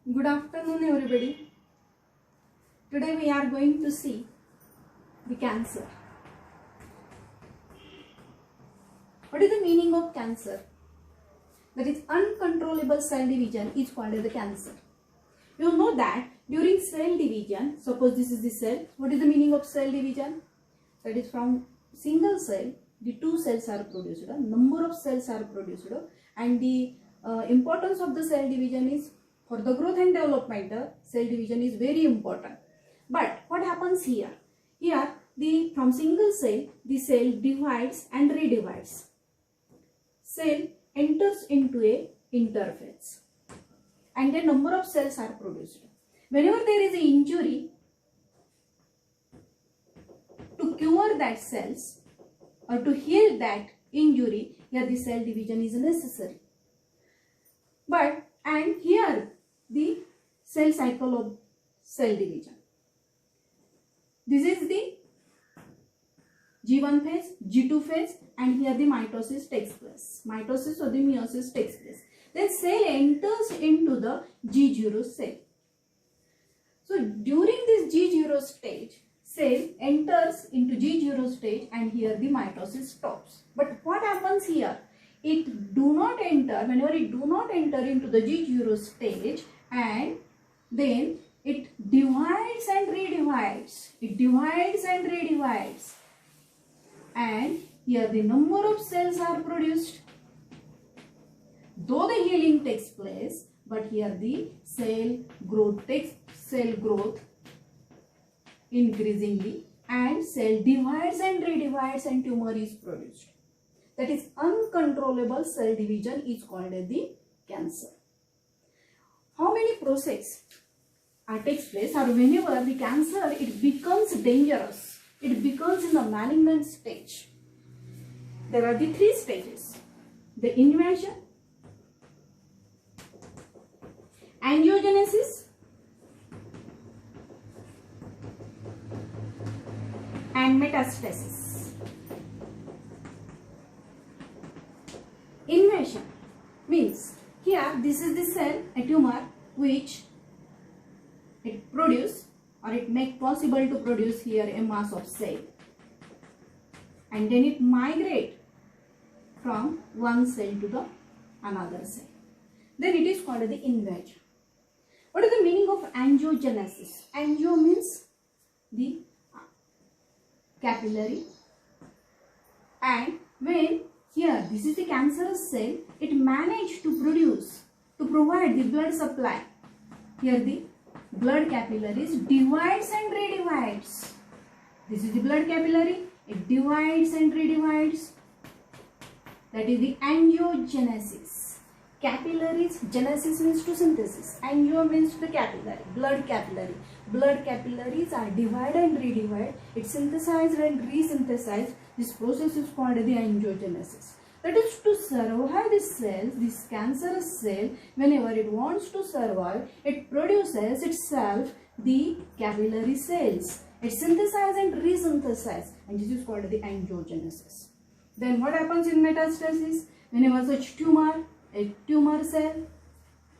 Good afternoon, everybody. Today we are going to see the cancer. What is the meaning of cancer? That is uncontrollable cell division is called as the cancer. You know that during cell division, suppose this is the cell. What is the meaning of cell division? That is from single cell, the two cells are produced, number of cells are produced, and the importance of the cell division is for the growth and development. Cell division is very important. But what happens here? Here, from single cell, the cell divides and redivides. Cell enters into a interphase, and a number of cells are produced. Whenever there is an injury, to cure that cells or to heal that injury, here the cell division is necessary. And here the cell cycle of cell division. This is the G1 phase, G2 phase, and here the mitosis takes place. Mitosis or the meiosis takes place. Then cell enters into the G0 cell. So during this G0 stage, cell enters into G0 stage, and here the mitosis stops. But what happens here? It do not enter, whenever it do not enter into the G0 stage, and then it divides and redivides. It divides and redivides. And here the number of cells are produced. Though the healing takes place, but here the cell growth increasingly, and cell divides and redivides and tumor is produced. That is uncontrollable cell division is called as the cancer. How many processes takes place, or whenever the cancer it becomes dangerous, it becomes in the malignant stage? There are the three stages: the invasion, angiogenesis, and metastasis. Invasion means here this is the cell, a tumor, which it produce or it make possible to produce here a mass of cell, and then it migrate from one cell to the another cell. Then it is called the invasion. What is the meaning of angiogenesis? Angio means the capillary, and when here this is the cancerous cell, it managed to provide the blood supply. Here the blood capillaries divides and redivides. This is the blood capillary, it divides and redivides. That is the angiogenesis. Capillaries, genesis means to synthesis, angio means the capillary, blood capillary. Blood capillaries are divide and redivide, it synthesizes and resynthesizes. This process is called the angiogenesis. That is to survive this cell, this cancerous cell, whenever it wants to survive, it produces itself the capillary cells. It synthesizes and resynthesizes, and this is called the angiogenesis. Then what happens in metastasis? Whenever such a tumor cell,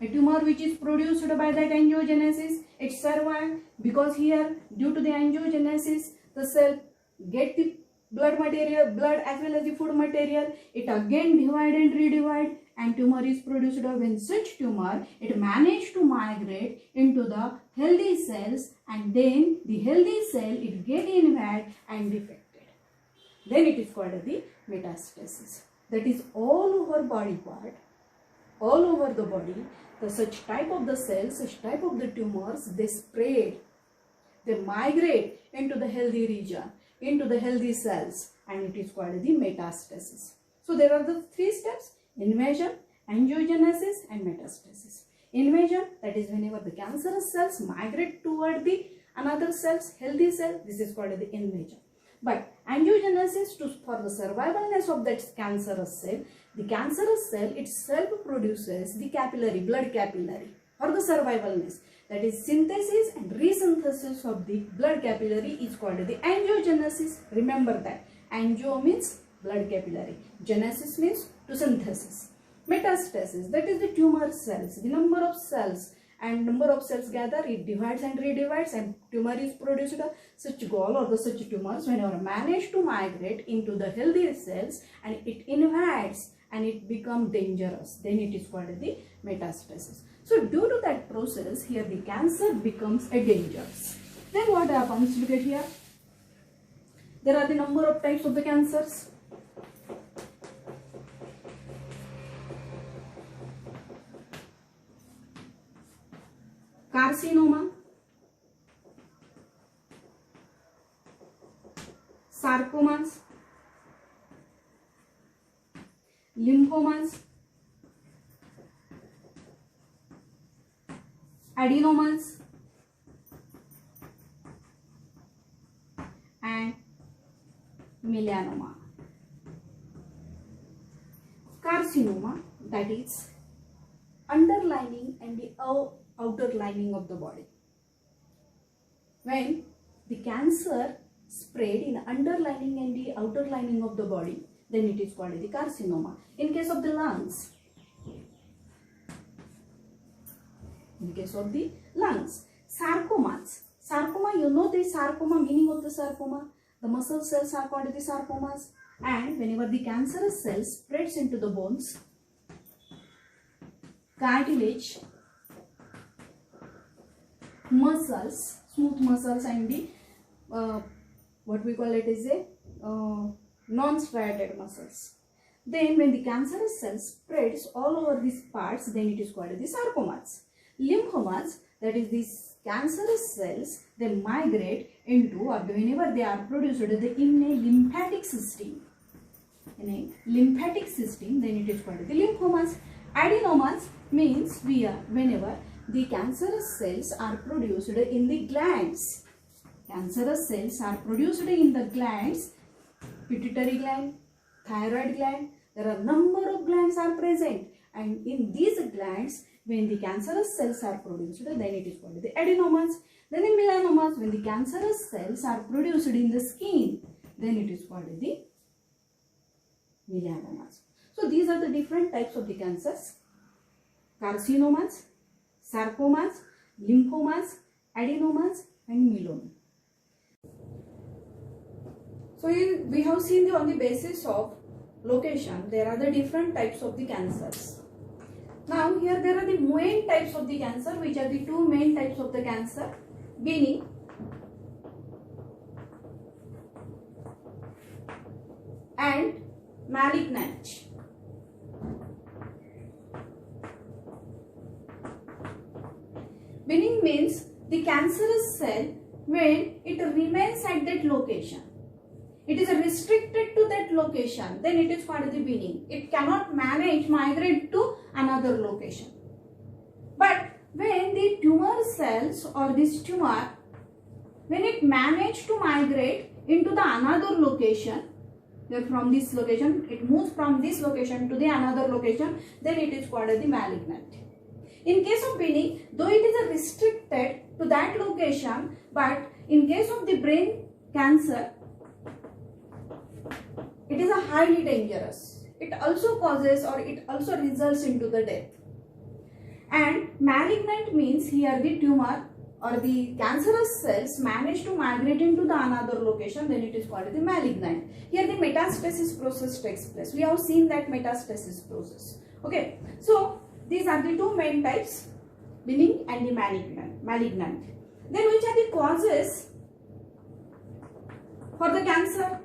a tumor which is produced by that angiogenesis, it survives, because here due to the angiogenesis the cell get the blood as well as the food material, it again divide and redivide, and tumor is produced. When such tumor, it managed to migrate into the healthy cells, and then the healthy cell it get invaded and defected. Then it is called the metastasis. That is all over body part, all over the body, such type of the cells, such type of the tumors, they spread, they migrate into the healthy region, into the healthy cells, and it is called the metastasis. So there are the three steps: invasion, angiogenesis, and metastasis. Invasion, that is whenever the cancerous cells migrate toward the another cells, healthy cell, this is called the invasion. But angiogenesis, for the survivalness of that cancerous cell, the cancerous cell itself produces the capillary, blood capillary, for the survivalness. That is synthesis and resynthesis of the blood capillary is called the angiogenesis. Remember that. Angio means blood capillary. Genesis means to synthesis. Metastasis, that is the tumor cells, the number of cells, and number of cells gather, it divides and redivides, and tumor is produced. Such gall or the such tumors, whenever manage to migrate into the healthy cells and it invades and it becomes dangerous, then it is called the metastasis. So due to that process, here the cancer becomes a dangerous. Then what happens? Look at here. There are the number of types of the cancers. Carcinoma, sarcomas, lymphomas, adenomas, and melanoma. Carcinoma, that is underlining and the outer lining of the body. When the cancer spread in underlining and the outer lining of the body, then it is called the carcinoma. In case of the lungs, sarcomas. Sarcoma, you know the sarcoma, meaning of the sarcoma. The muscle cells are called the sarcomas, and whenever the cancerous cells spreads into the bones, cartilage, muscles, smooth muscles, and the what we call it is a non-striated muscles. Then when the cancerous cells spreads all over these parts, then it is called the sarcomas. Lymphomas, that is these cancerous cells, they migrate into, or whenever they are produced in a lymphatic system. In a lymphatic system, then it is called the lymphomas. Adenomas means whenever the cancerous cells are produced in the glands. Cancerous cells are produced in the glands, pituitary gland, thyroid gland. There are number of glands are present, and in these glands, when the cancerous cells are produced, then it is called the adenomas. Then in melanomas, when the cancerous cells are produced in the skin, then it is called the melanomas. So these are the different types of the cancers: carcinomas, sarcomas, lymphomas, adenomas, and melanoma. So we have seen on the basis of location, there are the different types of the cancers. Now here there are the main types of the cancer, which are the two main types of the cancer: benign and malignant. Benign means the cancerous cell, when it remains at that location, it is restricted to that location, then it is called the benign. It cannot migrate to another location. But when the tumor cells or this tumor, when it managed to migrate into the another location, from this location, it moves from this location to the another location, then it is called the malignant. In case of benign, though it is restricted to that location, but in case of the brain cancer, it is a highly dangerous. It also causes, or it also results into the death. And malignant means here the tumor or the cancerous cells manage to migrate into the another location, then it is called the malignant. Here the metastasis process takes place. We have seen that metastasis process. Okay, so these are the two main types, benign and the malignant. Then which are the causes for the cancer?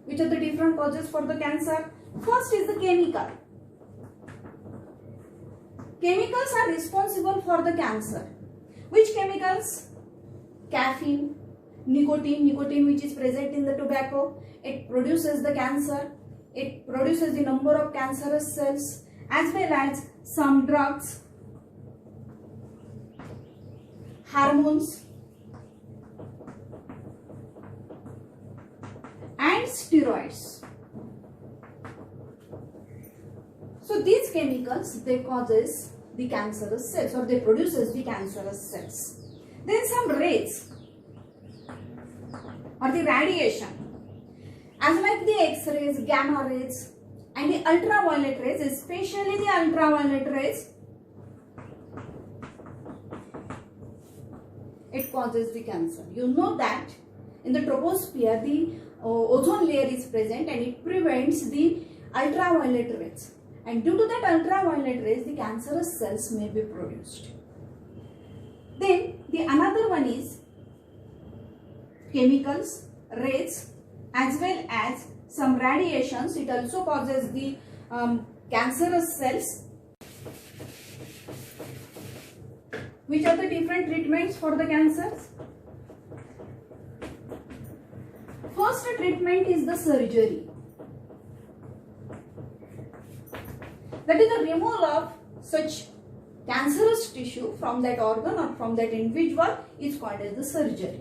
Which are the different causes for the cancer? First is the chemical. Chemicals are responsible for the cancer. Which chemicals? Caffeine, nicotine which is present in the tobacco. It produces the cancer. It produces the number of cancerous cells, as well as some drugs, hormones, and steroids. So these chemicals, they causes the cancerous cells, or they produces the cancerous cells. Then some rays or the radiation, as like the X-rays, gamma rays, and the ultraviolet rays, especially the ultraviolet rays, it causes the cancer. You know that in the troposphere the ozone layer is present and it prevents the ultraviolet rays, and due to that ultraviolet rays the cancerous cells may be produced. Then the another one is chemicals, rays, as well as some radiations. It also causes the cancerous cells. Which are the different treatments for the cancers? First treatment is the surgery. That is the removal of such cancerous tissue from that organ or from that individual is called as the surgery.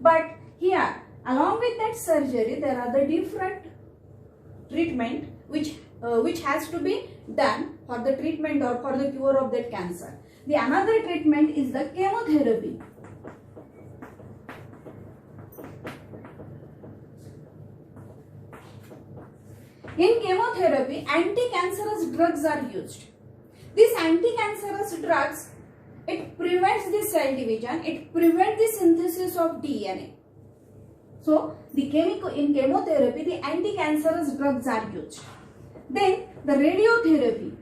But here, along with that surgery, there are the different treatment which has to be done for the treatment or for the cure of that cancer. The another treatment is the chemotherapy. In chemotherapy, anti-cancerous drugs are used. These anti-cancerous drugs, it prevents the cell division, it prevents the synthesis of DNA. So, in chemotherapy, the anti-cancerous drugs are used. Then, the radiotherapy.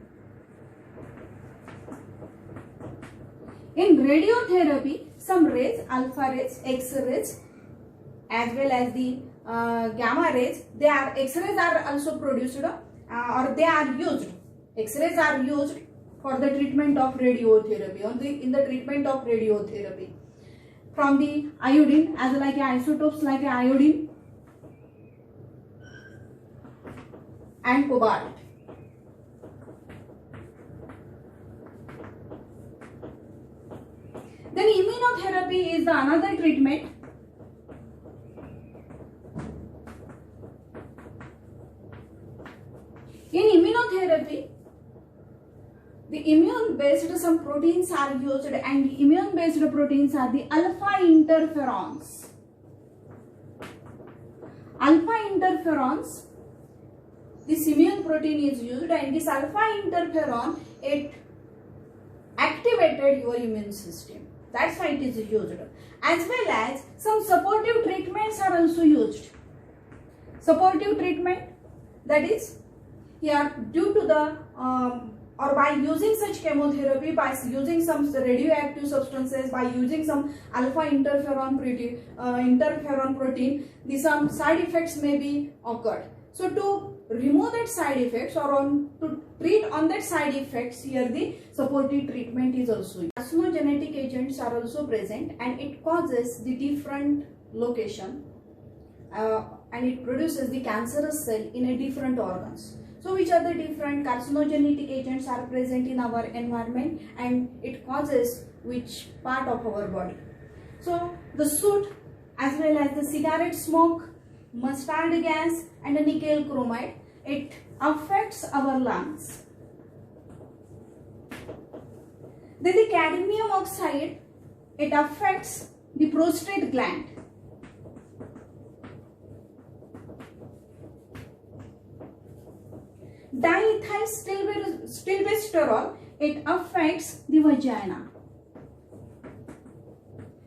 In radiotherapy, some rays, alpha rays, X-rays, as well as the gamma rays, X-rays are also produced or they are used. X-rays are used for the treatment of radiotherapy, in the treatment of radiotherapy. From the iodine, as like isotopes like iodine and cobalt. Then immunotherapy is the another treatment. In immunotherapy, the immune-based some proteins are used, and the immune-based proteins are the alpha interferons. Alpha interferons, this immune protein is used, and this alpha interferon, it activated your immune system. That's why it is used. As well as some supportive treatments are also used. Supportive treatment, that is, here due to the or by using such chemotherapy, by using some radioactive substances, by using some alpha interferon protein, some side effects may be occurred. So to remove that side effects or to treat on that side effects, here the supportive treatment is also used. Carcinogenic agents are also present, and it causes the different location and it produces the cancerous cell in a different organs. So which are the different carcinogenic agents are present in our environment, and it causes which part of our body? So the soot, as well as the cigarette smoke, mustard gas and the nickel chromide, it affects our lungs. Then the cadmium oxide, it affects the prostate gland. Diethyl stilbestrol, it affects the vagina.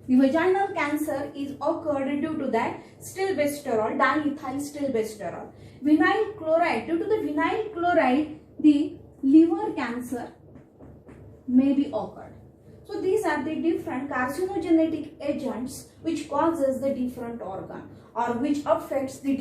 The vaginal cancer is occurred due to that stilbestrol, diethyl stilbestrol. Vinyl chloride, due to the vinyl chloride, the liver cancer may be occurred. So these are the different carcinogenic agents which causes the different organ or which affects the